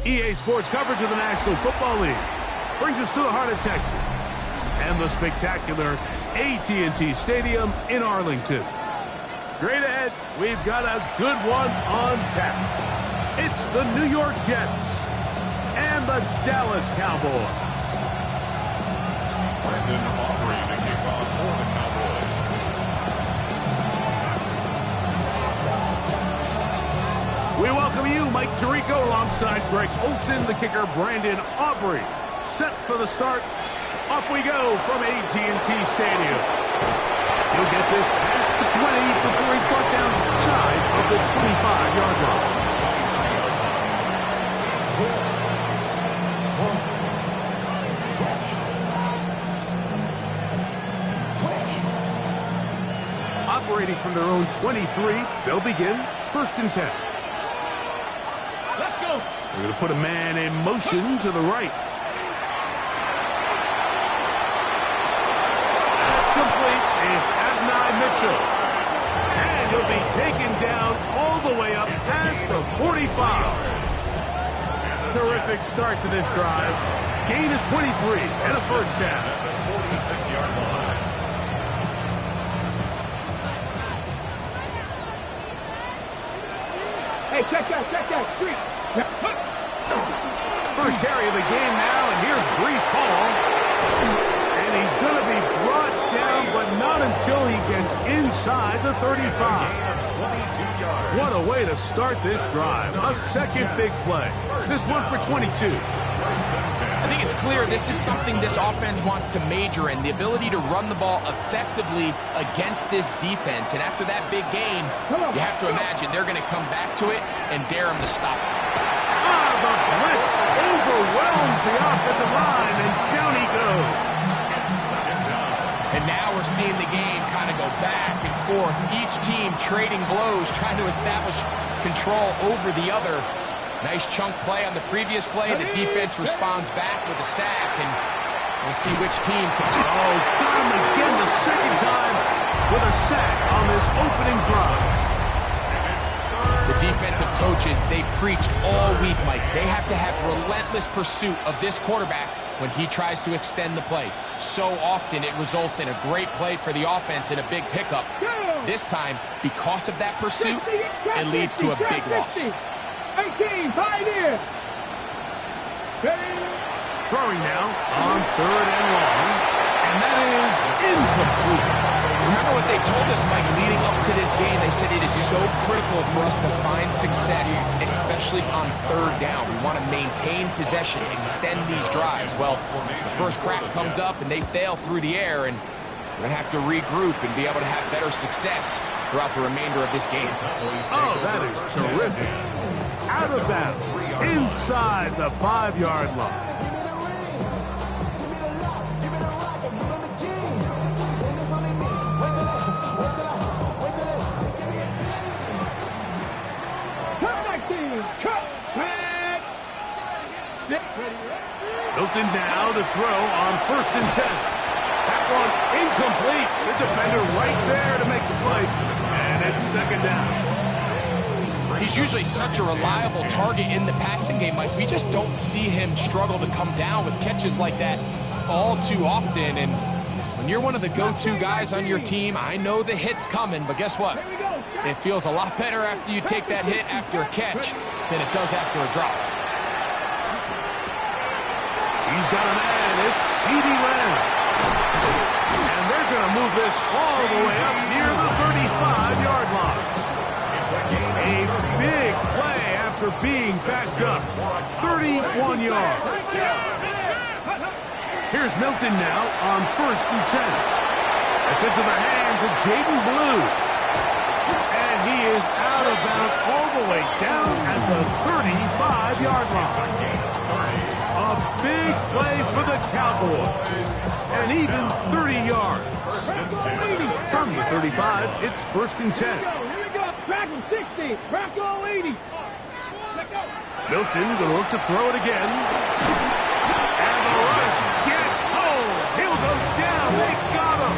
EA Sports coverage of the National Football League brings us to the heart of Texas and the spectacular AT&T Stadium in Arlington. Straight ahead, we've got a good one on tap. It's the New York Jets and the Dallas Cowboys. Brendan offering the kickoff for the Cowboys. welcome you, Mike Tirico, alongside Greg Olson, the kicker, Brandon Aubrey. Set for the start. Off we go from AT&T Stadium. He'll get this past the 20 before he's brought down shy of the 25-yard line. Operating from their own 23, they'll begin 1st and 10. Let's go. We're going to put a man in motion to the right. That's complete. It's Adonai Mitchell. And he'll be taken down all the way up past the 45. Terrific start to this drive. Gain of 23 and a first down. 46-yard line. Hey, check that, street. First carry of the game now, and here's Breece Hall. And he's going to be brought down, but not until he gets inside the 35. What a way to start this drive. A second big play. This one for 22. I think it's clear this is something this offense wants to major in, the ability to run the ball effectively against this defense. And after that big game, you have to imagine they're going to come back to it and dare them to stop it. The blitz overwhelms the offensive line, and down he goes. And now we're seeing the game kind of go back and forth. Each team trading blows, trying to establish control over the other. Nice chunk play on the previous play. The defense responds back with a sack, and we'll see which team can. Oh, got him again the second time with a sack on this opening drive. The defensive coaches, they preached all week, Mike. They have to have relentless pursuit of this quarterback when he tries to extend the play. So often it results in a great play for the offense and a big pickup. This time, because of that pursuit, it leads to a big loss. 18, Pioneer. Throwing now on 3rd and long, and that is incomplete. Remember what they told us, Mike, leading up to this game? They said it is so critical for us to find success, especially on 3rd down. We want to maintain possession, extend these drives. Well, the first crack comes up, and they fail through the air, and we're going to have to regroup and be able to have better success throughout the remainder of this game. Oh, that is terrific. Out of bounds, inside the 5-yard line. Hilton now to throw on 1st and 10. That one incomplete. The defender right there to make the play. And it's 2nd down. He's usually such a reliable target in the passing game, Mike. We just don't see him struggle to come down with catches like that all too often. And when you're one of the go-to guys on your team, I know the hit's coming, but guess what? It feels a lot better after you take that hit after a catch than it does after a drop. He's got a man. It's CeeDee Lamb. And they're going to move this all the way up near the 35-yard line. A big play after being backed up. 31 yards. Here's Milton now on 1st and 10. That's into the hands of Jaden Blue. And he is out of bounds all the way down at the 35-yard line. A big play for the Cowboys. And even 30 yards. From the 35, it's 1st and 10. Here we go. Track him 60. Bracco 80. Milton going to look to throw it again. And the rush gets home. He'll go down. They got him.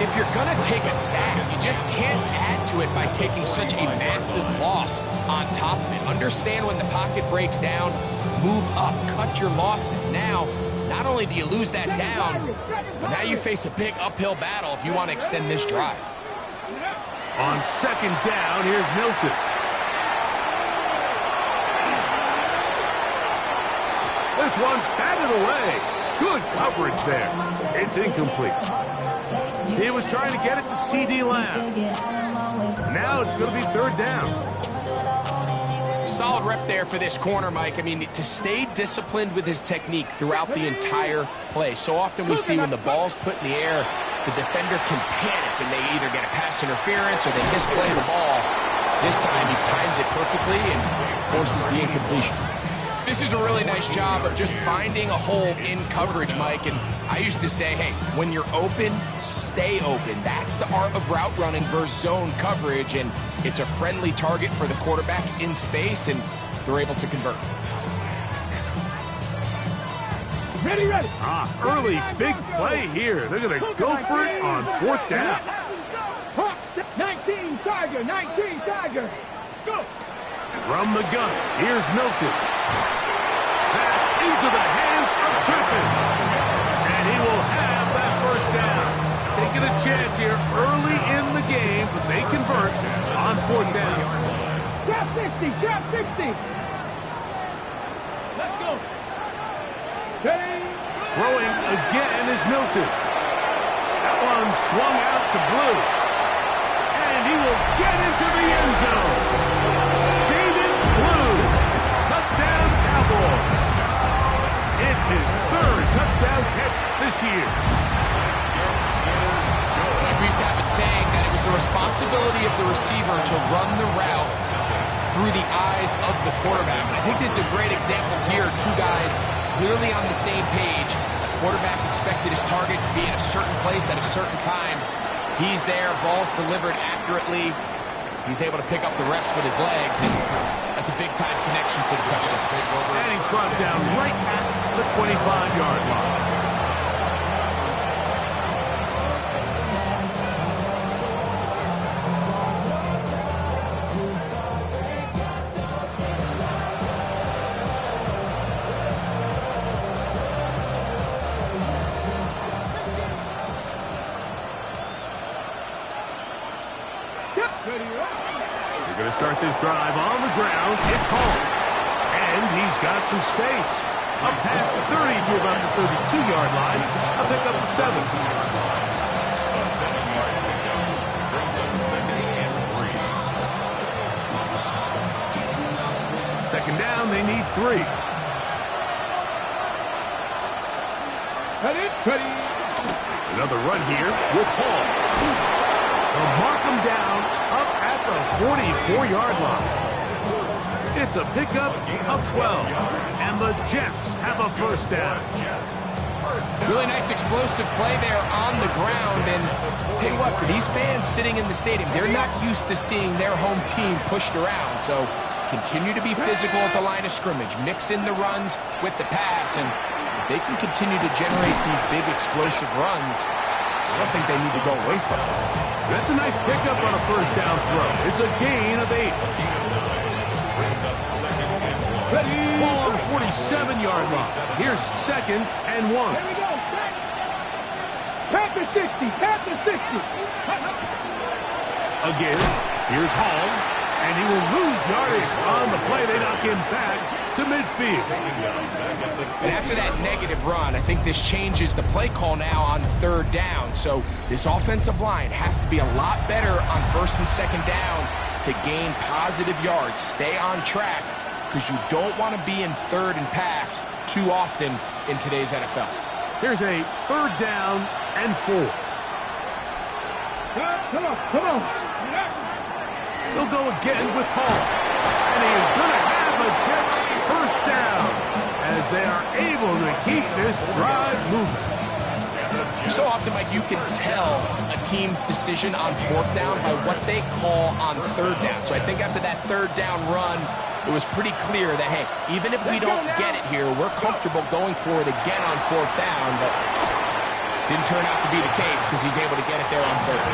If you're going to take a sack, you just can't add to it by taking such a massive loss on top of it. Understand when the pocket breaks down, move up, cut your losses. Now, not only do you lose that down, but now you face a big uphill battle if you want to extend this drive. On 2nd down, here's Milton. This one batted away. Good coverage there. It's incomplete. He was trying to get it to CeeDee Lamb. Now it's going to be 3rd down. solid rep there for this corner, Mike. I mean, to stay disciplined with his technique throughout the entire play. So often we see when the ball's put in the air, the defender can panic and they either get a pass interference or they misplay the ball. This time he times it perfectly and forces the incompletion. This is a really nice job of just finding a hole in coverage, Mike. And I used to say, hey, when you're open, stay open. That's the art of route running versus zone coverage. And it's a friendly target for the quarterback in space, and they're able to convert. Ready, ready. Early big play here. They're going to go for it on 4th down. 19 Tiger, 19 Tiger. Let's go. From the gun, here's Milton. That's into the hands of Turpin. And he will have that first down. Taking a chance here early in the game, but they convert on 4th down. Trap 60, trap 60. Let's go. Throwing again is Milton. That one swung out to Blue. And he will get into the end zone. Jaden Blue. Touchdown Cowboys. It's his 3rd touchdown catch this year. We used to have a saying that it was the responsibility of the receiver to run the route through the eyes of the quarterback. And I think this is a great example here. Two guys clearly on the same page. Quarterback expected his target to be in a certain place at a certain time. He's there, ball's delivered accurately. He's able to pick up the rest with his legs, and that's a big-time connection for the touchdown. And he's brought down right at the 25-yard line. They're going to start this drive on the ground. It's home. And he's got some space. Up past the 30 to about the 32-yard line. A pick up the 7. A 7-yard pickup brings up 2nd and 3. 2nd down, they need 3. Ready. Another run here with Hall. They'll mark him down up at the 44-yard line. It's a pickup of 12, and the Jets have a first down. Really nice explosive play there on the ground, and tell you what, for these fans sitting in the stadium, they're not used to seeing their home team pushed around, so continue to be physical at the line of scrimmage, mix in the runs with the pass, and they can continue to generate these big explosive runs. I don't think they need to go away from it. That's a nice pickup on a first down throw. It's a gain of 8. Brings up 2nd and 1. Ball on the 47-yard line. Here's 2nd and 1. Here we go. Panther 60, Panther 60. Again, here's Hall, and he will lose yardage on the play. They knock him back to midfield. And after that negative run, I think this changes the play call now on 3rd down. So this offensive line has to be a lot better on 1st and 2nd down to gain positive yards. Stay on track, because you don't want to be in 3rd and pass too often in today's NFL. Here's a 3rd down and 4. Come on. He'll go again with Hall. And he is going to have a Jets first down as they are able to keep this drive moving. So often, Mike, you can tell a team's decision on 4th down by what they call on 3rd down. So I think after that 3rd down run, it was pretty clear that, hey, even if we don't get it here, we're comfortable going for it again on 4th down. But didn't turn out to be the case because he's able to get it there on 3rd.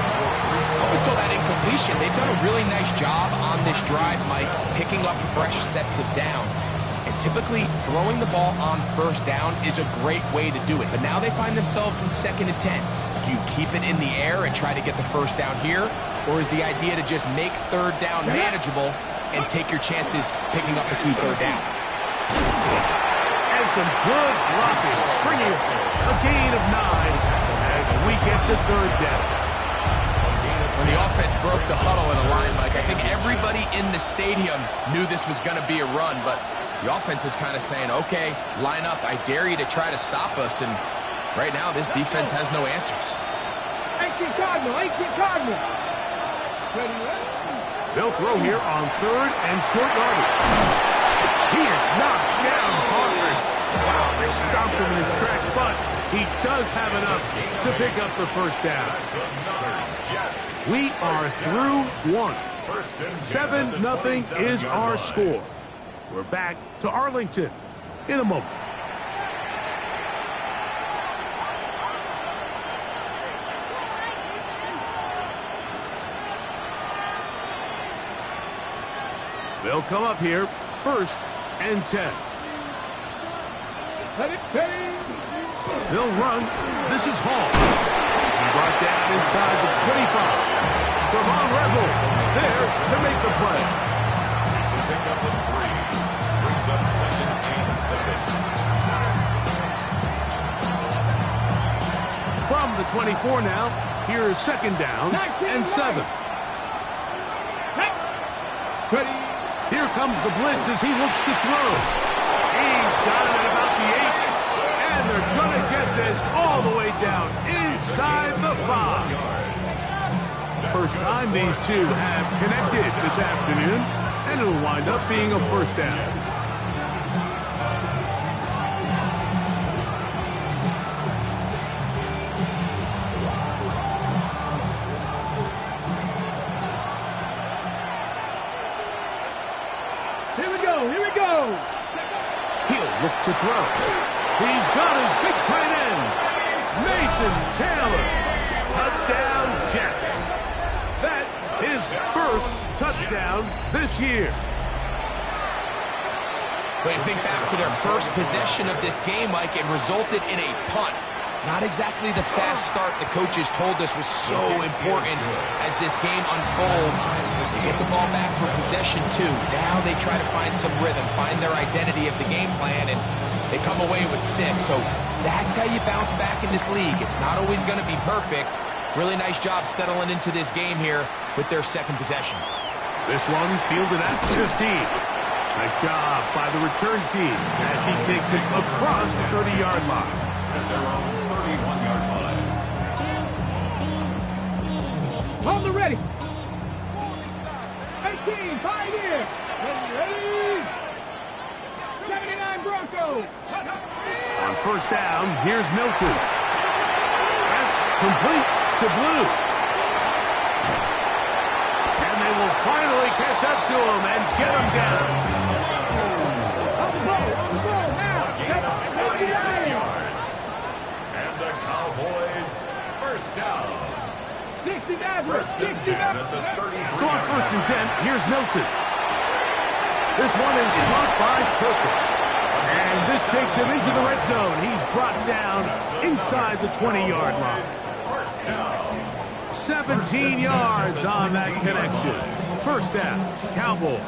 Up until that incompletion, they've done a really nice job on this drive, Mike, picking up fresh sets of downs. And typically, throwing the ball on 1st down is a great way to do it. But now they find themselves in 2nd and 10. Do you keep it in the air and try to get the first down here? Or is the idea to just make 3rd down manageable and take your chances picking up the key 3rd down? And some good blocking, springing a gain of 9 as we get to 3rd down. When the offense broke the huddle in a line, Mike. I think everybody in the stadium knew this was going to be a run, but the offense is kind of saying, okay, line up. I dare you to try to stop us. And right now, this defense has no answers. 18 Cardinal, 18 Cardinal. They'll throw here on 3rd and short yardage. He is knocked down hard. Wow, they stomped him in his tracks, but he does have enough to pick up the first down. We are through 1. 7-0 is our score. We're back to Arlington in a moment. They'll come up here, 1st and 10. They'll run. This is Hall. He brought down inside the 25. Trevon Rebel there to make the play. It's a pickup of 3. Brings up 2nd and 7. From the 24 now, here's 2nd down and 7. Here comes the blitz as he looks to throw. He's got it at about the 8. And they're going to get this all the way down inside the 5. First time these two have connected this afternoon, and it'll wind up being a first down. Here we go. He'll look to throw. He's got his big tight end, Mason Taylor. Touchdown, Jets. That is first touchdown this year. But you think back to their first possession of this game, Mike, it resulted in a punt. Not exactly the fast start the coaches told us was so important as this game unfolds. They get the ball back for possession 2. Now they try to find some rhythm, find their identity of the game plan, and they come away with 6. So that's how you bounce back in this league. It's not always going to be perfect. Really nice job settling into this game here with their 2nd possession. This one fielded at 15. Nice job by the return team as he takes it across the 30-yard line. And they're on the 31-yard line. Hold the ready. 18, Pioneer. Ready. 79 Broncos. On 1st down, here's Milton. That's complete to Blue. And they will finally catch up to him and get him down. On the ball now. 86 yards. And the Cowboys first down. 69. First and 10 at the 33. So on 1st and 10, here's Milton. This one is caught by Turpin. And this takes him into the red zone. He's brought down inside the 20-yard line. First down. 17 yards on that connection. First down, Cowboys.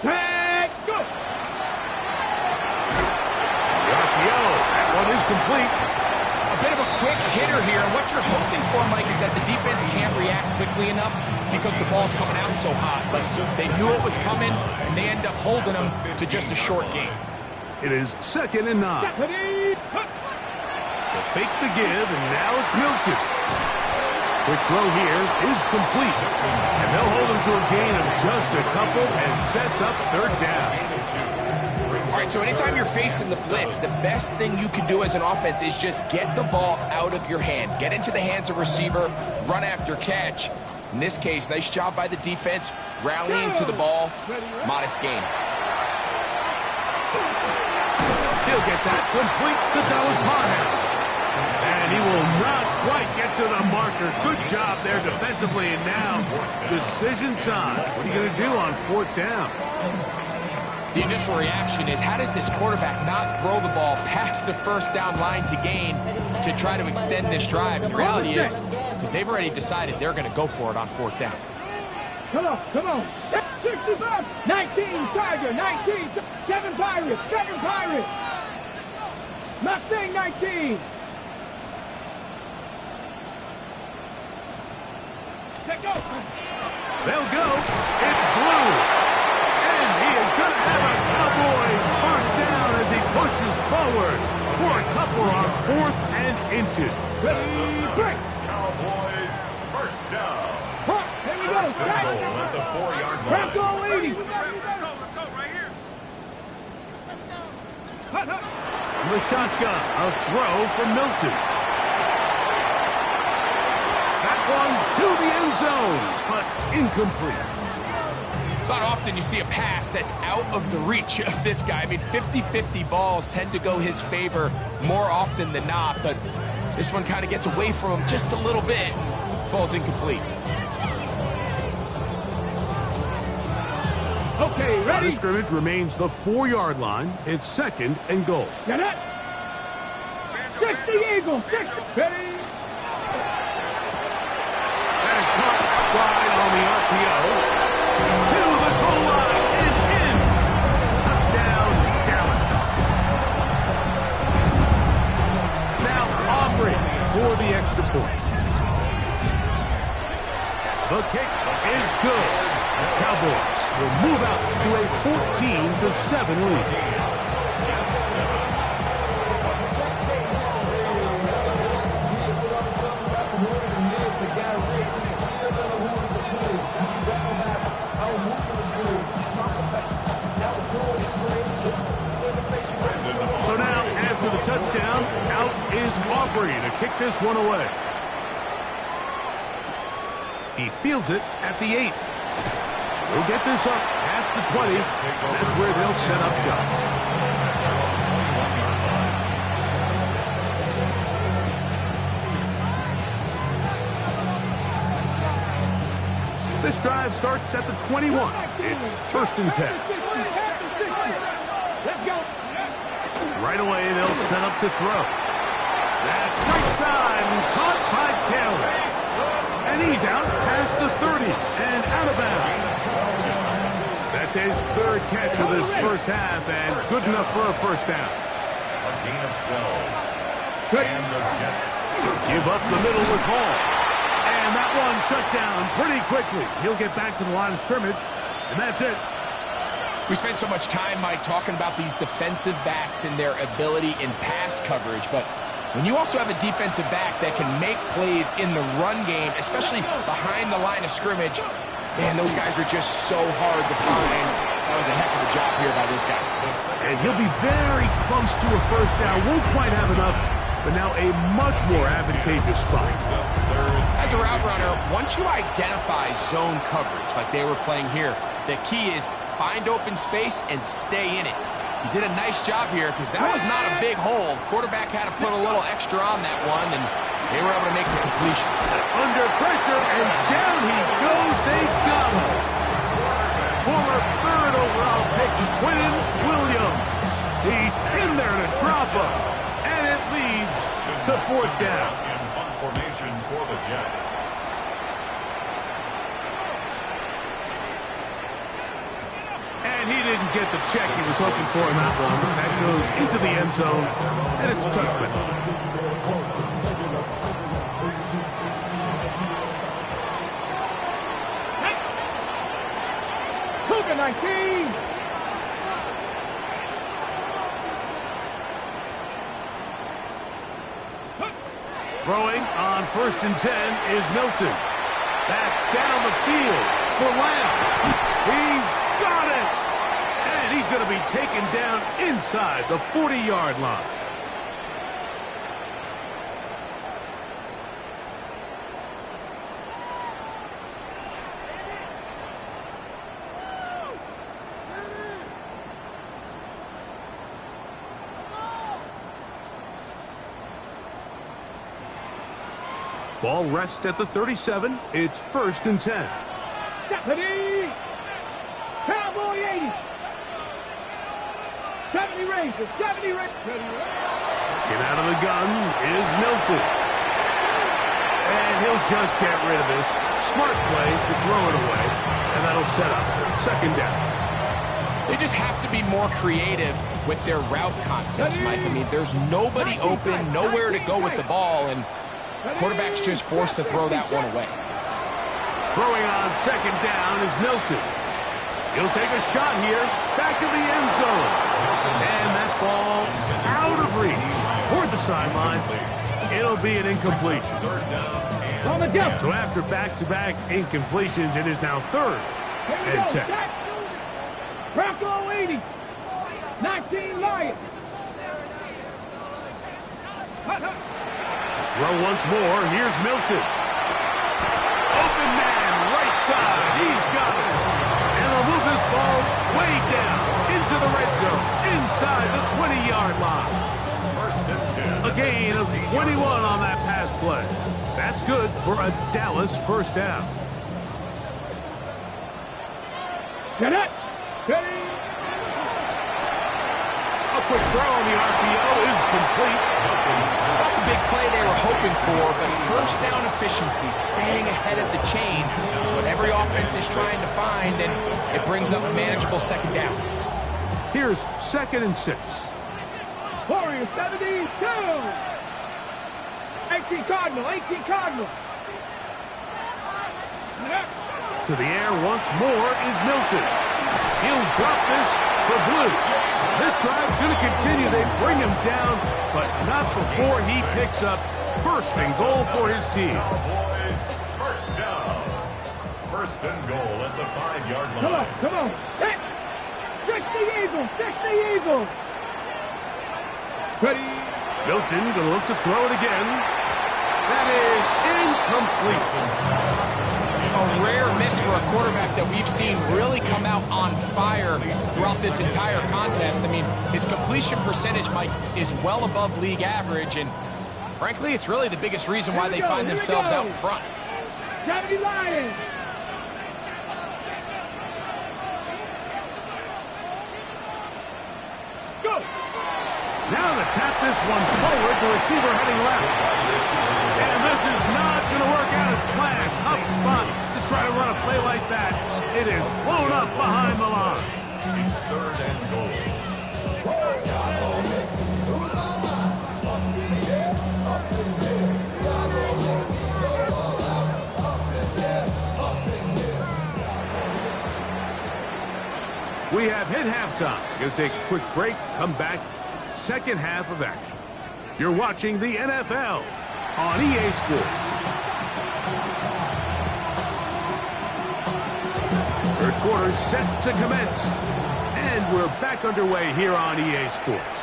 Hey, go. The RPO, that one is complete. A bit of a quick hitter here, and what you're hoping for, Mike, is that the defense can't react quickly enough because the ball's coming out so hot. But they knew it was coming, and they end up holding them to just a short game. It is 2nd and 9. They fake the give, and now it's Milton. Quick throw here is complete. And they'll hold him to a gain of just a couple and sets up 3rd down. All right, so anytime you're facing the blitz, the best thing you can do as an offense is just get the ball out of your hand. Get into the hands of receiver, run after catch. In this case, nice job by the defense, rallying to the ball. Modest gain. He'll get that complete to Dallas Parham. And he will not quite get to the marker. Good job there defensively. And now, decision time. What are you going to do on 4th down? The initial reaction is, how does this quarterback not throw the ball past the 1st down line to gain to try to extend this drive? And the reality is, because they've already decided they're going to go for it on 4th down. Come on. 65, 19, Tiger. Ranger, 19. 7 Pirates. 7 Pirates. Mustang, 19. Let go. They'll go. It's Blue. And he is going to have a Cowboys first down as he pushes forward for a couple on 4th and inches. Ready, break. Cowboys first down. Huh, here we go. First and goal at the 4-yard line. Crowd goal 80. Let's go right here. Hut, hut. From the shotgun, a throw from Milton. That one to the end zone, but incomplete. It's not often you see a pass that's out of the reach of this guy. I mean, 50-50 balls tend to go his favor more often than not, but this one kind of gets away from him just a little bit. Falls incomplete. Okay, Line ready. of scrimmage remains the 4-yard line. It's 2nd and goal. Get it. 60 Eagles. 60. Ready. That is caught out wide on the RPO. To the goal line and in. Touchdown, Dallas. Now Aubrey for the extra point. The kick is good. The Cowboys will move out to a 14-7 lead. So now, after the touchdown, out is Aubrey to kick this one away. He fields it at the 8. He'll get this up past the 20. That's where they'll set up shop. This drive starts at the 21. It's 1st and 10. Let's go. Right away, they'll set up to throw. That's right side and caught by Taylor. And he's out past the 30 and out of bounds. That's his 3rd catch of this first half and good enough for a first down. A gain of 12. And the Jets. Give up the middle with Hall. And that one shut down pretty quickly. He'll get back to the line of scrimmage, and that's it. We spend so much time, Mike, talking about these defensive backs and their ability in pass coverage, but when you also have a defensive back that can make plays in the run game, especially behind the line of scrimmage, man, those guys are just so hard to find. That was a heck of a job here by this guy. And he'll be very close to a first down. Won't quite have enough, but now a much more advantageous spot. As a route runner, once you identify zone coverage like they were playing here, the key is find open space and stay in it. He did a nice job here because that was not a big hole. Quarterback had to put a little extra on that one, and they were able to make the completion. Under pressure, and down he goes. They got him. Former 3rd overall pick, Quentin Williams. He's in there to drop him, and it leads to 4th down. In punt formation for the Jets. And he didn't get the check he was hoping for in that one. That goes into the end zone, and it's touchdown. Cougar 19. Throwing on 1st and 10 is Milton. That's down the field for Lamb. He's got it! And he's going to be taken down inside the 40-yard line. Ball rests at the 37. It's 1st and 10. Deputy. Cowboy 80. 70 Rangers. 70 Rangers. Get out of the gun is Milton. And he'll just get rid of this. Smart play to throw it away. And that'll set up 2nd down. They just have to be more creative with their route concepts, Mike. I mean, there's nobody open, nowhere to go with the ball, and quarterback's just forced to throw that one away. Throwing on second down is Milton. He'll take a shot here, back to the end zone. And that ball out of reach toward the sideline. It'll be an incompletion. So after back-to-back incompletions, it is now 3rd and 10. Bronco 80. 19 Lions. Throw once more. Here's Milton. Open man, right side. He's got it. And they'll move this ball way down into the red zone, inside the 20-yard line. A gain of 21 on that pass play. That's good for a Dallas first down. Get it. Ready. A quick throw on the RPO is complete. It's not the big play they were hoping for, but first down efficiency, staying ahead of the chains is what every offense is trying to find, and it brings up a manageable second down. Here's 2nd and 6. Warriors 72. 18 Cardinal. 18 Cardinal. To the air once more is Milton. He'll drop this for blue. This drive's going to continue. They bring him down, but not before he picks up 1st and goal for his team. First down. 1st and goal at the 5-yard line. Come on. 60 Eagles. 60 Eagles. Ready. Milton going to look to throw it again. That is incomplete. A rare miss for a quarterback that we've seen really come out on fire throughout this entire contest. I mean, his completion percentage, Mike, is well above league average, and frankly, it's really the biggest reason why they find themselves out in front. 70 Lions. Go. Now to tap this one forward, the receiver heading left. And this is not going to work out as planned. Tough spot to try to run a play like that. It is blown up behind the line. It's 3rd and goal. We have hit halftime. Going to take a quick break, come back, 2nd half of action. You're watching the NFL on EA Sports. 3rd quarter set to commence. And we're back underway here on EA Sports.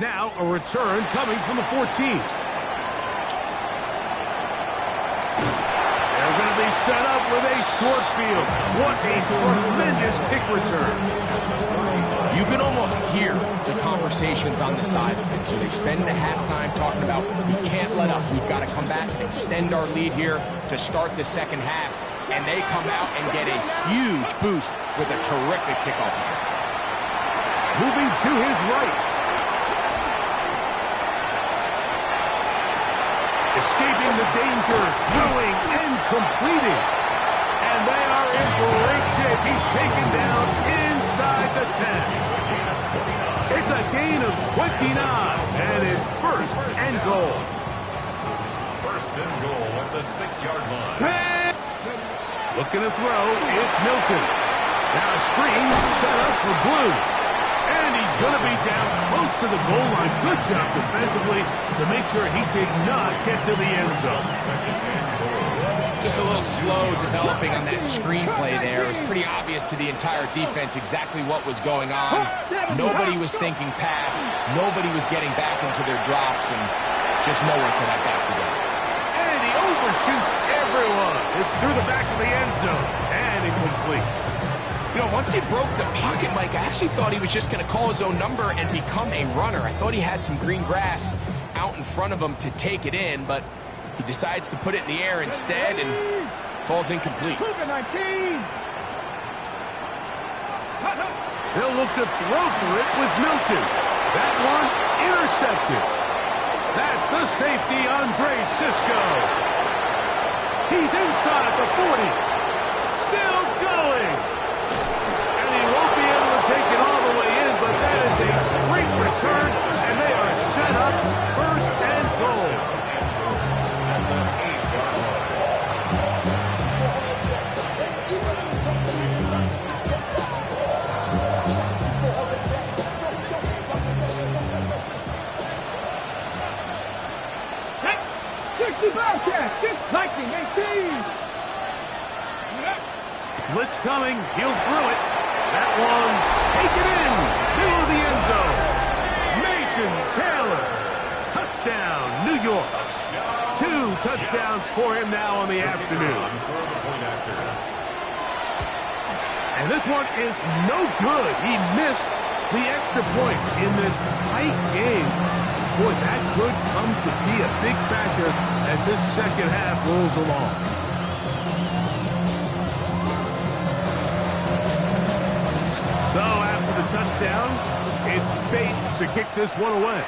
Now a return coming from the 14. They're going to be set up with a short field. What a tremendous kick return. You can almost hear the conversations on the side of it. So they spend the halftime talking about, we can't let up. We've got to come back and extend our lead here to start the 2nd half. And they come out and get a huge boost with a terrific kickoff return. Moving to his right. Escaping the danger, throwing and completing. And they are in great shape. He's taken down inside the 10. It's a gain of 29, and it's 1st and goal. 1st and goal at the 6-yard line. Looking to throw, it's Milton. Now a screen set up for Blue. And he's going to be down close to the goal line. Good job defensively to make sure he did not get to the end zone. Just a little slow developing on that screenplay there. It was pretty obvious to the entire defense exactly what was going on. Nobody was thinking pass. Nobody was getting back into their drops, and just nowhere for that back to go. And he overshoots everyone. It's through the back of the end zone. And incomplete. You know, once he broke the pocket, Mike, I actually thought he was just going to call his own number and become a runner. I thought he had some green grass out in front of him to take it in, but he decides to put it in the air instead and falls incomplete. They'll look to throw for it with Milton. That one intercepted. That's the safety, Andre Cisco. He's inside the 40. Still going. returns, and they are set up first and goal. At the 8-yard line. Lightning 18. Blitz coming. He'll throw it. That one, take it in. Middle of the end zone. Mason Taylor. Touchdown, New York. 2 touchdowns for him now on the afternoon. And this one is no good. He missed the extra point in this tight game. Boy, that could come to be a big factor as this second half rolls along. So after the touchdown, it's Bates to kick this one away.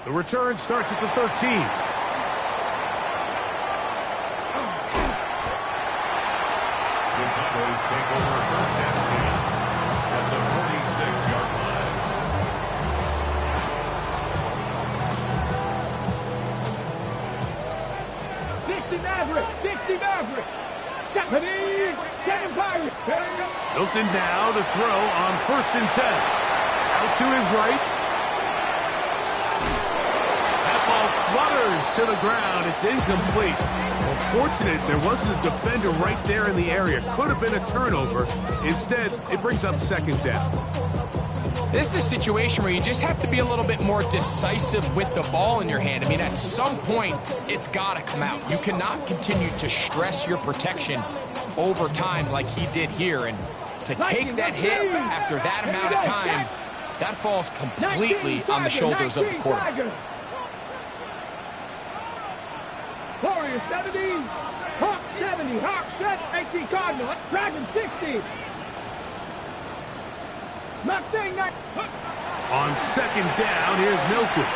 The return starts at the 13. The Cowboys take over first and 10 at the 46-yard line. 60 Maverick. Japanese. Kevin Pirates. Hilton now to throw on first and 10. Out to his right. That ball flutters to the ground. It's incomplete. Well, fortunate there wasn't a defender right there in the area. Could have been a turnover. Instead, it brings up second down. This is a situation where you just have to be a little bit more decisive with the ball in your hand. I mean, at some point, it's got to come out. You cannot continue to stress your protection over time like he did here. And to take that hit after that amount of time, that falls completely on the shoulders of the quarterback. Warrior 70, Hawk 70, Hawk set, 18 Cardinal, Dragon 60. Mustang 9. On second down, here's Milton.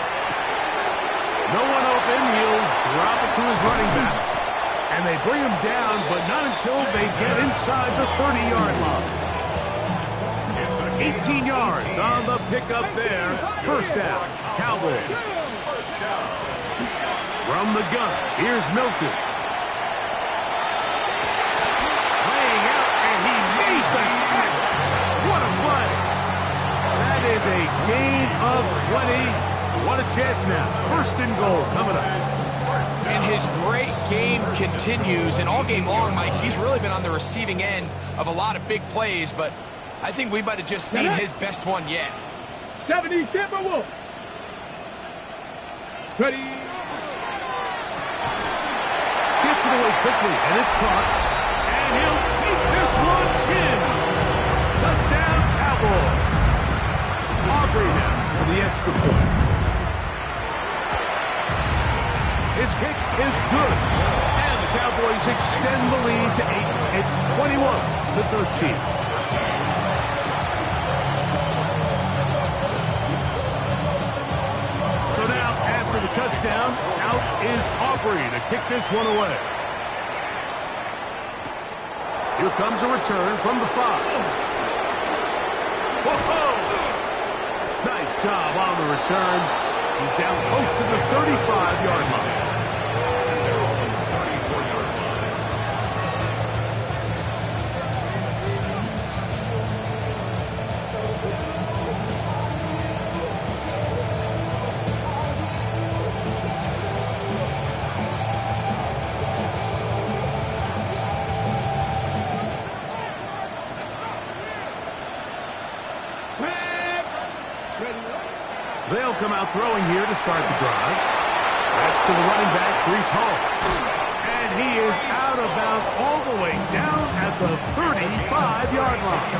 No one open, he'll drop it to his running back. And they bring him down, but not until they get inside the 30-yard line. 18 yards on the pickup there. First down, Cowboys. From the gun, here's Milton. Laying out, and he made the catch. What a play. That is a gain of 20. What a chance now. First and goal coming up. And his great game continues. And all game long, Mike, he's really been on the receiving end of a lot of big plays, but I think we might have just seen his best one yet. 70 Timberwolf. Ready. Gets it away quickly, and it's caught. And he'll take this one in. Touchdown, Cowboys. Aubrey now for the extra point. His kick is good. And the Cowboys extend the lead to 8. It's 21-13. So now, after the touchdown, out is Aubrey to kick this one away. Here comes a return from the 5. Whoa! Nice job on the return. He's down close to the 35-yard line. They'll come out throwing here to start the drive. That's to the running back, Breece Hall. And he is out of bounds all the way down at the 35-yard line.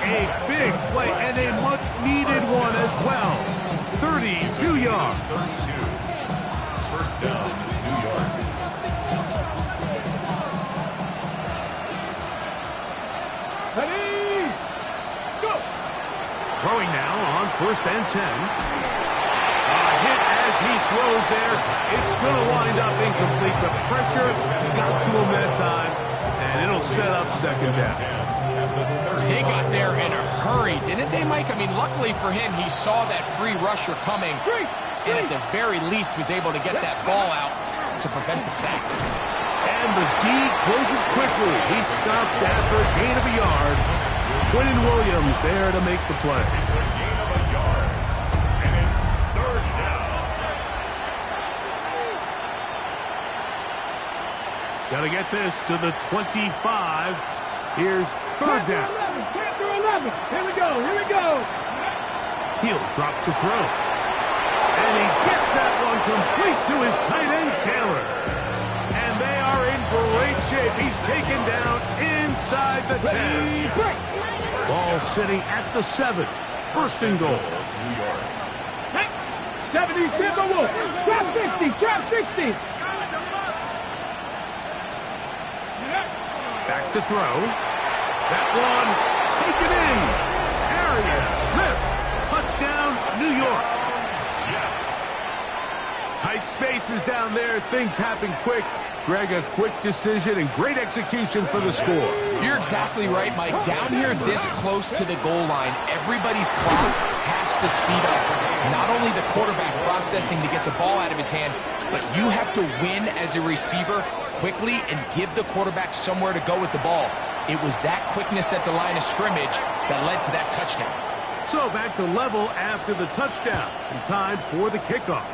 A big play and a much-needed one as well. 32 yards. First down, New York. Ready. Go. Throwing now on first and 10. A hit as he throws there. It's going to wind up incomplete. The pressure got to him that time, and And it'll set up second down. They got there in a hurry, didn't they, Mike? I mean, luckily for him, he saw that free rusher coming, and at the very least was able to get that ball out to prevent the sack. And the D closes quickly. He stopped after a gain of a yard. Quinton Williams there to make the play. It's a gain of a yard, and it's third down. Got to get this to the 25. Here's third down. Chapter 11. Here we go. Here we go. He'll drop to throw. And he gets that one complete to his tight end, Taylor. And they are in great shape. He's taken down inside the 10. Ball sitting at the 7. First and goal. 70 Timberwolves. Trap 60. Trap 60. Back to throw. That one taken in. Arian Smith. Touchdown, New York. Tight spaces down there. Things happen quick. Greg, a quick decision and great execution for the score. You're exactly right, Mike. Down here this close to the goal line, everybody's clock has to speed up. Not only the quarterback processing to get the ball out of his hand, but you have to win as a receiver quickly and give the quarterback somewhere to go with the ball. It was that quickness at the line of scrimmage that led to that touchdown. So back to level after the touchdown. And time for the kickoff.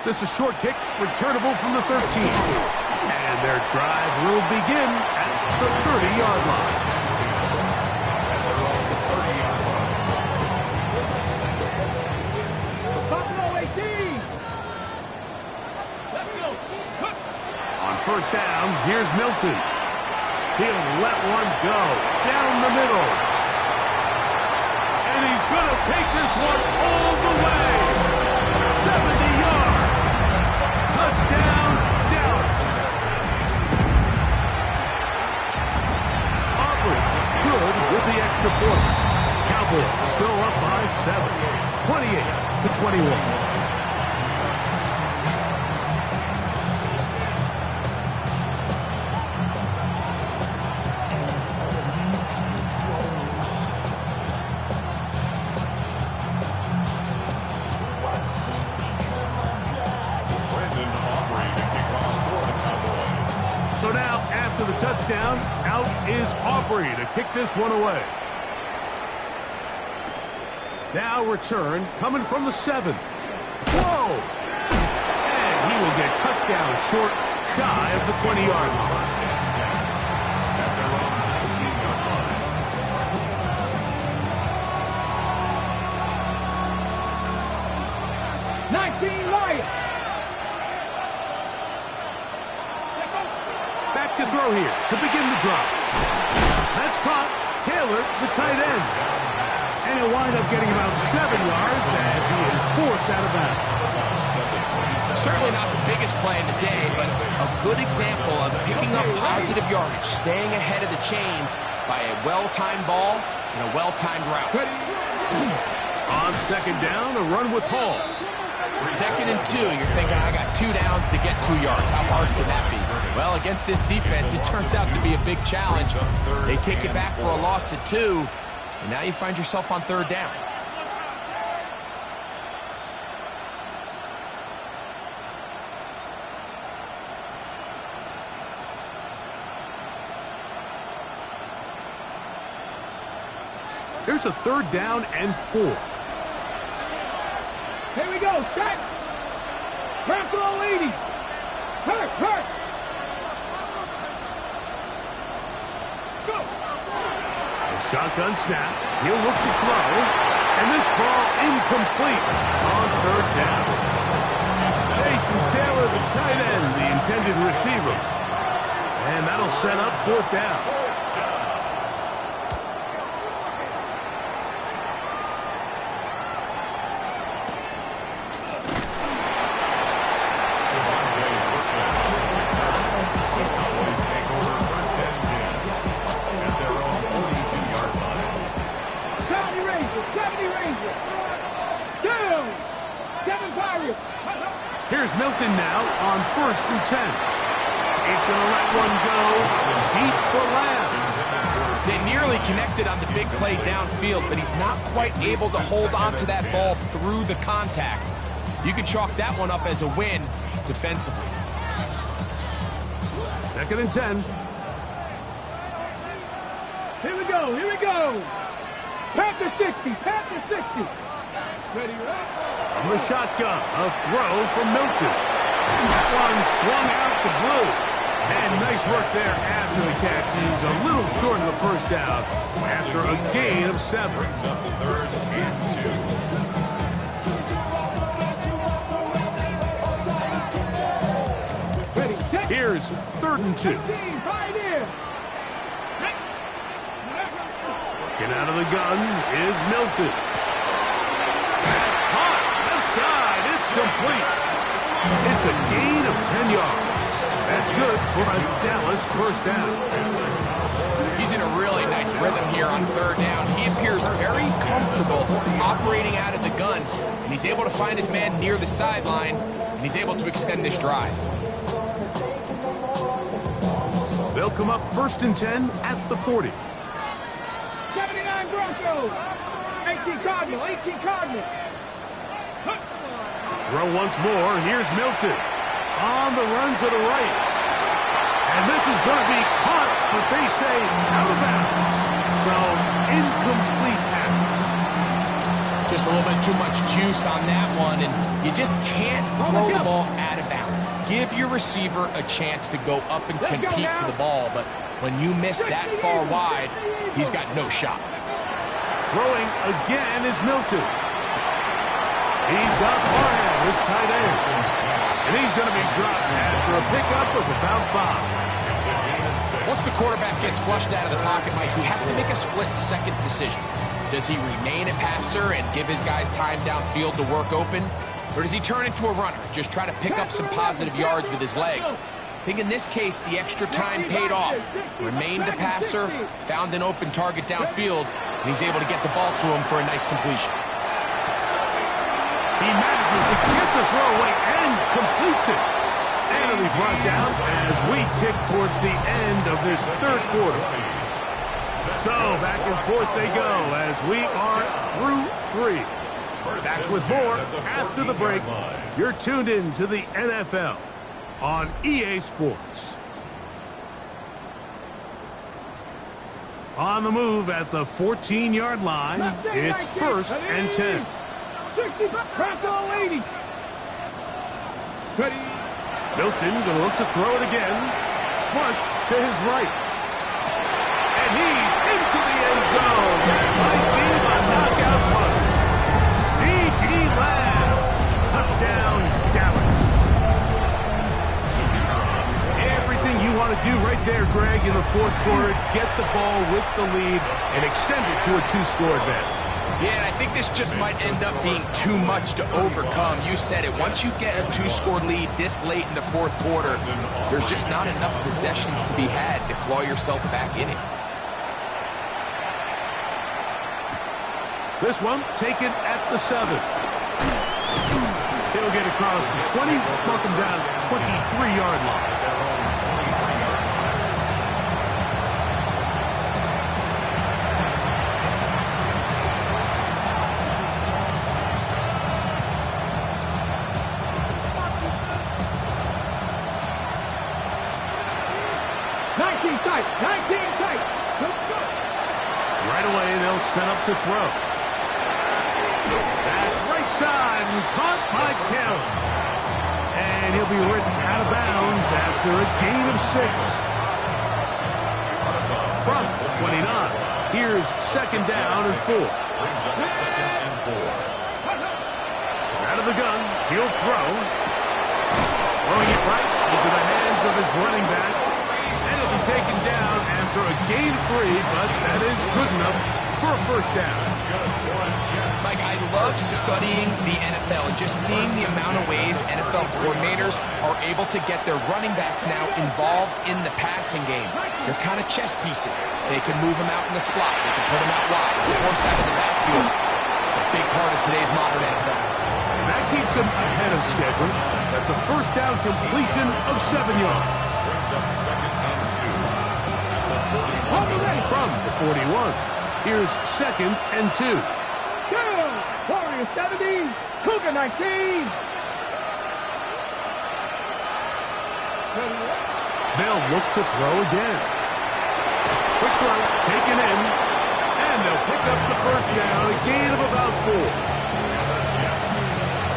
This is a short kick, returnable from the 13. And their drive will begin at the 30-yard line. Buffalo 18. On first down, here's Milton. He'll let one go down the middle. And he's going to take this one all the way. 70 yards. Touchdown, Dallas. Aubrey, good with the extra point. Cowboys still up by 7, 28-21. So now, after the touchdown, out is Aubrey to kick this one away. Now return, coming from the 7. Whoa! And he will get cut down short, shy of the 20-yard line. 19 Lions. Back to throw here to begin the drive. That's caught. Taylor, the tight end. And he'll wind up getting about 7 yards as he is forced out of bounds. Certainly not the biggest play of the day, but a good example of picking up positive yardage, staying ahead of the chains by a well-timed ball and a well-timed route. On second down, a run with Hall. 2nd and 2, you're thinking, I got 2 downs to get 2 yards. How hard can that be? Well, against this defense, it turns out to be a big challenge. They take it back for a loss at 2, and now you find yourself on 3rd down. Here's a 3rd down and 4. Here we go. Set. Buffalo 80. Hurt. Go. A shotgun snap. He'll look to throw. And this ball incomplete on 3rd down. Jason Taylor, the tight end, the intended receiver. And that'll set up 4th down. Here's Milton now on 1st and 10. He's going to let one go deep for Lamb. They nearly connected on the big play downfield, but he's not quite able to hold on to that ball through the contact. You can chalk that one up as a win defensively. 2nd and 10. Here we go, here we go. Panther 60, Panther 60. Ready, up. From the shotgun, a throw from Milton. That one swung out to Blue. And nice work there after the catch. He's a little short of the first down after a gain of 7. Brings up 3rd and 2. Ready, set. Here's 3rd and 2. 15, right here. Getting out of the gun is Milton. That's hot. Left side. It's complete. It's a gain of 10 yards. That's good for a Dallas first down. He's in a really nice rhythm here on 3rd down. He appears very comfortable operating out of the gun, and he's able to find his man near the sideline, and he's able to extend this drive. They'll come up 1st and 10 at the 40. 79 Broncos. 18 Cardinal, 18 Cardinal. Throw once more. Here's Milton. On the run to the right. And this is going to be caught, but they say out of bounds. So, incomplete pass. Just a little bit too much juice on that one, and you just can't throw the ball out of bounds. Give your receiver a chance to go up and compete for the ball, but when you miss that far wide, he's got no shot. Throwing again is Milton. He's got Barnett, his tight end. And he's going to be dropped after a pickup of about 5. Once the quarterback gets flushed out of the pocket, Mike, he has to make a split-second decision. Does he remain a passer and give his guys time downfield to work open? Or does he turn into a runner, just try to pick up some positive yards with his legs? I think in this case, the extra time paid off. Remained a passer, found an open target downfield, and he's able to get the ball to him for a nice completion. He manages to get the throw away and completes it. And it'll be brought down as we tick towards the end of this 3rd quarter. So back and forth they go as we are through 3. Back with more after the break. You're tuned in to the NFL on EA Sports. On the move at the 14-yard line, it's 1st and 10. 60, Bronco 80. Ready. Milton going to look to throw it again. Flush to his right. And he's into the end zone. That might be the knockout punch. C.D. Lamb. Touchdown, Dallas. Everything you want to do right there, Greg, in the 4th quarter. Get the ball with the lead and extend it to a 2-score advantage. Yeah, and I think this just might end up being too much to overcome. You said it. Once you get a 2-score lead this late in the 4th quarter, there's just not enough possessions to be had to claw yourself back in it. This one taken at the 7. He'll get across the 20, mark him down 23-yard line. Tight, 19 tight. Let's go. Right away, they'll set up to throw. That's right side and caught by Taylor. And he'll be written out of bounds after a gain of 6. From the 29. Here's 2nd down and 4. Brings up 2nd and 4. Out of the gun, he'll throw. Throwing it right into the hands of his running back. Taken down after a gain of 3, but that is good enough for a first down. Mike, I love studying the NFL and just seeing the amount of ways NFL coordinators are able to get their running backs now involved in the passing game. They're kind of chess pieces. They can move them out in the slot. They can put them out wide. Of course, out of the backfield. It's a big part of today's modern NFL. And that keeps them ahead of schedule. That's a first down completion of 7 yards. 41. Here's 2nd and 2. Go! Warrior 70, Cougar 19. They'll look to throw again. Quick throw, taken in, and they'll pick up the first down, a gain of about 4.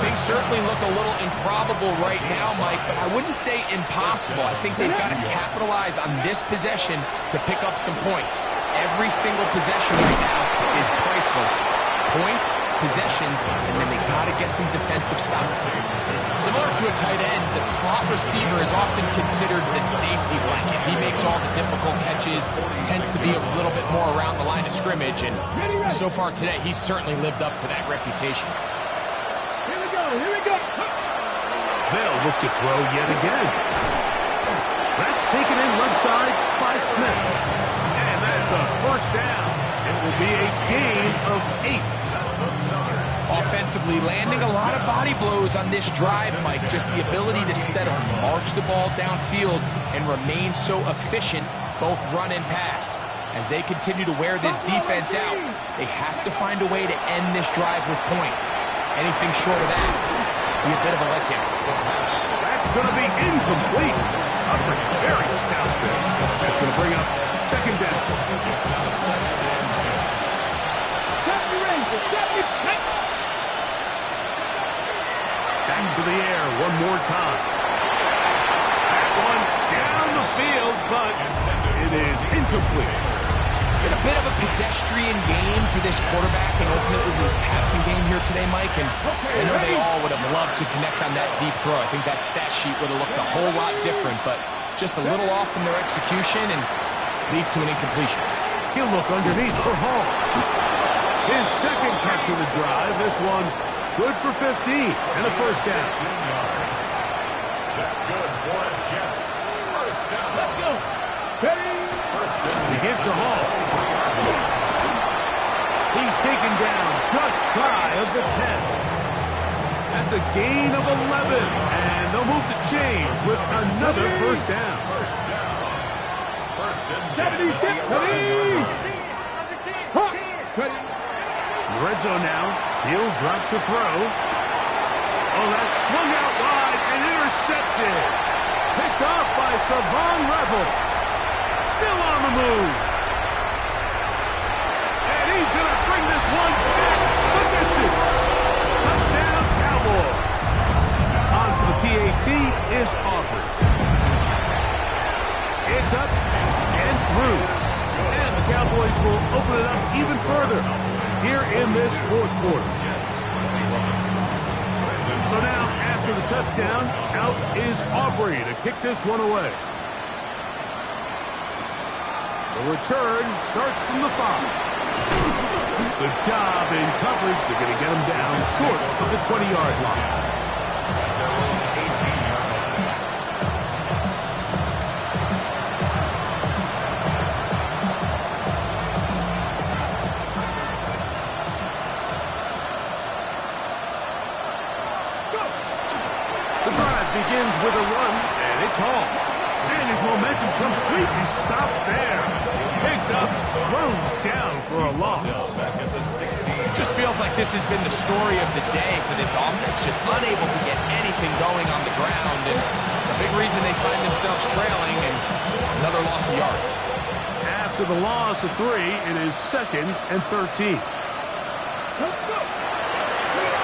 Things certainly look a little improbable right now, Mike, but I wouldn't say impossible. I think they've got to capitalize on this possession to pick up some points. Every single possession right now is priceless. Points, possessions, and then they got to get some defensive stops. Similar to a tight end, the slot receiver is often considered the safety blanket. He makes all the difficult catches, tends to be a little bit more around the line of scrimmage, and so far today, he's certainly lived up to that reputation. Here we go. They'll look to throw yet again. That's taken in left side by Smith. And that's a first down. It will be a gain of 8. Offensively, landing a lot of body blows on this drive, Mike. Just the ability to steadily march the ball downfield and remain so efficient, both run and pass. As they continue to wear this defense out, they have to find a way to end this drive with points. Anything short of that would be a bit of a letdown. That's going to be incomplete. Suffering very stout there. That's going to bring up 2nd down. Back to the air one more time. That one down the field, but it is incomplete. Been a bit of a pedestrian game for this quarterback and ultimately his passing game here today, Mike. And I know they all would have loved to connect on that deep throw. I think that stat sheet would have looked a whole lot different, but just a little off from their execution and leads to an incompletion. He'll look underneath for Hall. His 2nd catch of the drive. This one good for 15 and a first down. That's good for the Jets. First down. Let's go. Steady. To give to Hall. He's taken down just shy of the 10. That's a gain of 11. And they'll move the chains with another first down. First and 70, 10. Red zone now. He'll drop to throw. Oh, that's swung out wide and intercepted. Picked off by Savon Revel. Still on the move. And he's going to bring this one back the distance. Touchdown, Cowboys. On for the PAT is Aubrey. It's up and through. And the Cowboys will open it up even further here in this 4th quarter. So now, after the touchdown, out is Aubrey to kick this one away. The return starts from the 5. Good job in coverage. They're going to get him down short of the 20-yard line. Begins with a run, and it's Hall. And his momentum completely stopped there. Picked up, throws down for a loss. Just feels like this has been the story of the day for this offense. Just unable to get anything going on the ground. And a big reason they find themselves trailing and another loss of yards. After the loss of 3, it is 2nd and 13.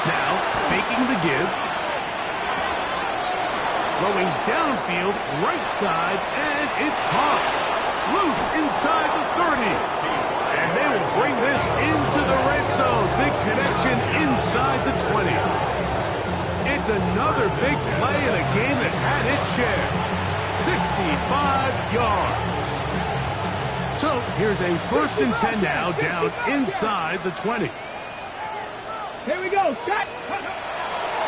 Now, faking the give. Throwing downfield, right side, and it's caught. Loose inside the 30. And they will bring this into the red zone. Big connection inside the 20. It's another big play in a game that's had its share. 65 yards. So here's a 1st and 10 now down inside the 20. Here we go. Set.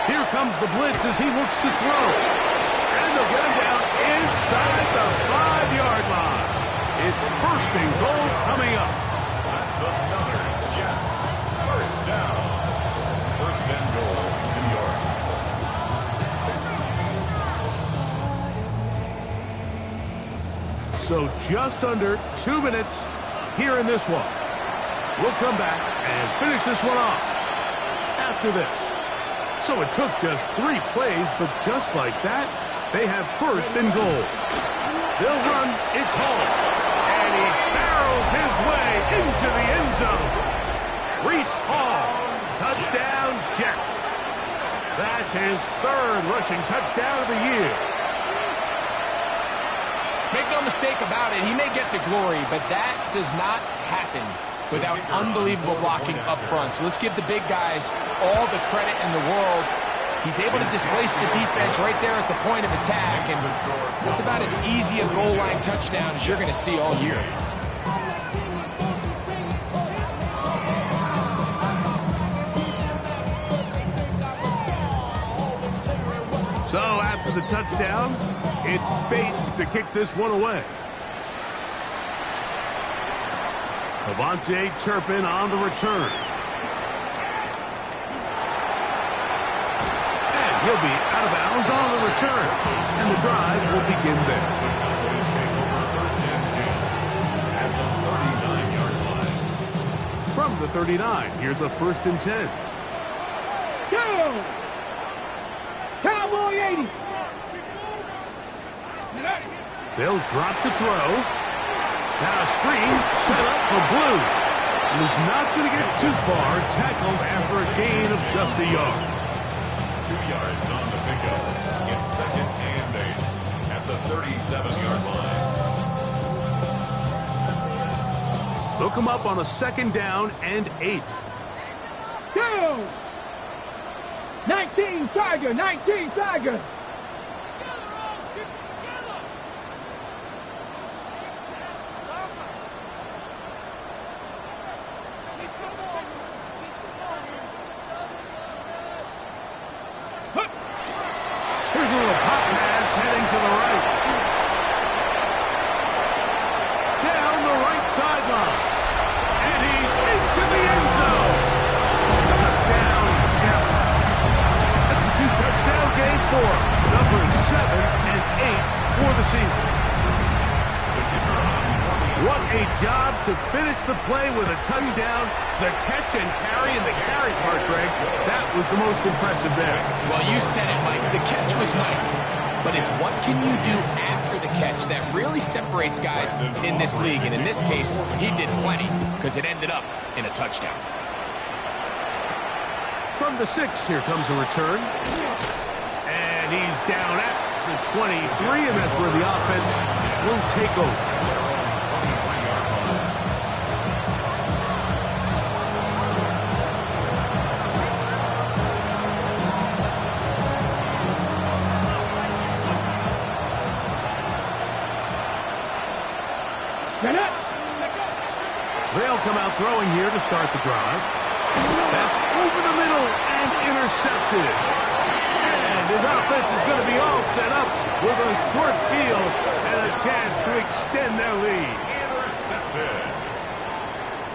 Here comes the blitz as he looks to throw. And they'll get him down inside the 5-yard line. It's 1st and goal coming up. That's another Jets. First down. 1st and goal, New York. So just under 2 minutes here in this one. We'll come back and finish this one off after this. So it took just 3 plays, but just like that, they have first and goal. They'll run, it's Hall. And he barrels his way into the end zone. Reese Hall, touchdown Jets. That's his 3rd rushing touchdown of the year. Make no mistake about it, he may get the glory, but that does not happen without unbelievable blocking up front. So let's give the big guys all the credit in the world. He's able to displace the defense right there at the point of attack, and it's about as easy a goal line touchdown as you're going to see all year. So after the touchdown, it's Bates to kick this one away. Devontae Turpin on the return. And he'll be out of bounds on the return. And the drive will begin there. The Cowboys take over first and 10 at the 39-yard line. From the 39, here's a first and 10. Go! Cowboy 80. They'll drop to throw. Now a screen set up for Blue. He's not going to get too far. Tackled after a gain of just a yard. 2 yards on the pickup. It's 2nd and 8 at the 37-yard line. Look him up on a 2nd down and 8. Go! 19 Tiger, 19 Tiger. Here's a little pop pass heading to the right. Down the right sideline. And he's into the end zone. Touchdown, Dallas. That's a 2-touchdown game for him. Numbers 7 and 8 for the season. What a job to finish the play with a touchdown. The catch and carry, and the carry part, Greg, that was the most impressive there. Well, you said it, Mike. The catch was nice, but it's what can you do after the catch that really separates guys in this league. And in this case, he did plenty because it ended up in a touchdown. From the 6, here comes a return. And he's down at the 23, and that's where the offense will take over. They'll come out throwing here to start the drive. That's over the middle and intercepted. And his offense is going to be all set up with a short field and a chance to extend their lead. Intercepted.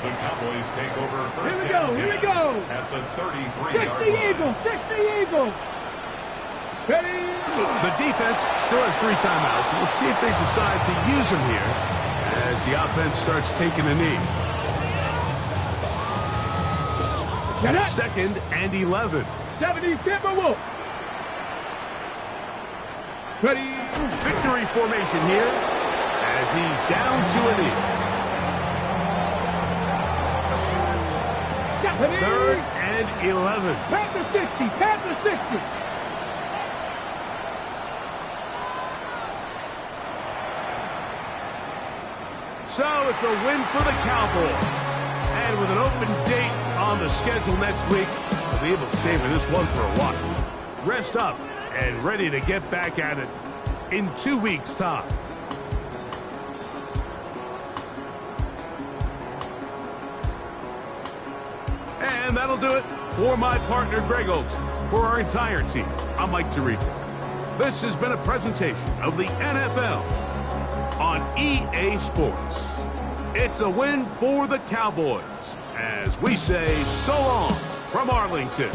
The Cowboys take over first Here we go, here we go. At the 33-yard 60 line. Eagles, 60 Eagles. Ready? The defense still has 3 timeouts. We'll see if they decide to use them here as the offense starts taking a knee. 2nd and 11. 70 Timberwolves. Ready? Victory formation here as he's down to a knee. Ready? 3rd and 11. Panther 60, Panther 60. So it's a win for the Cowboys. And with an open date on the schedule next week, they'll be able to savor this one for a while. Rest up and ready to get back at it in 2 weeks' time. And that'll do it for my partner, Greg Oates. For our entire team, I'm Mike Tirico. This has been a presentation of the NFL on EA Sports. It's a win for the Cowboys as we say so long from Arlington.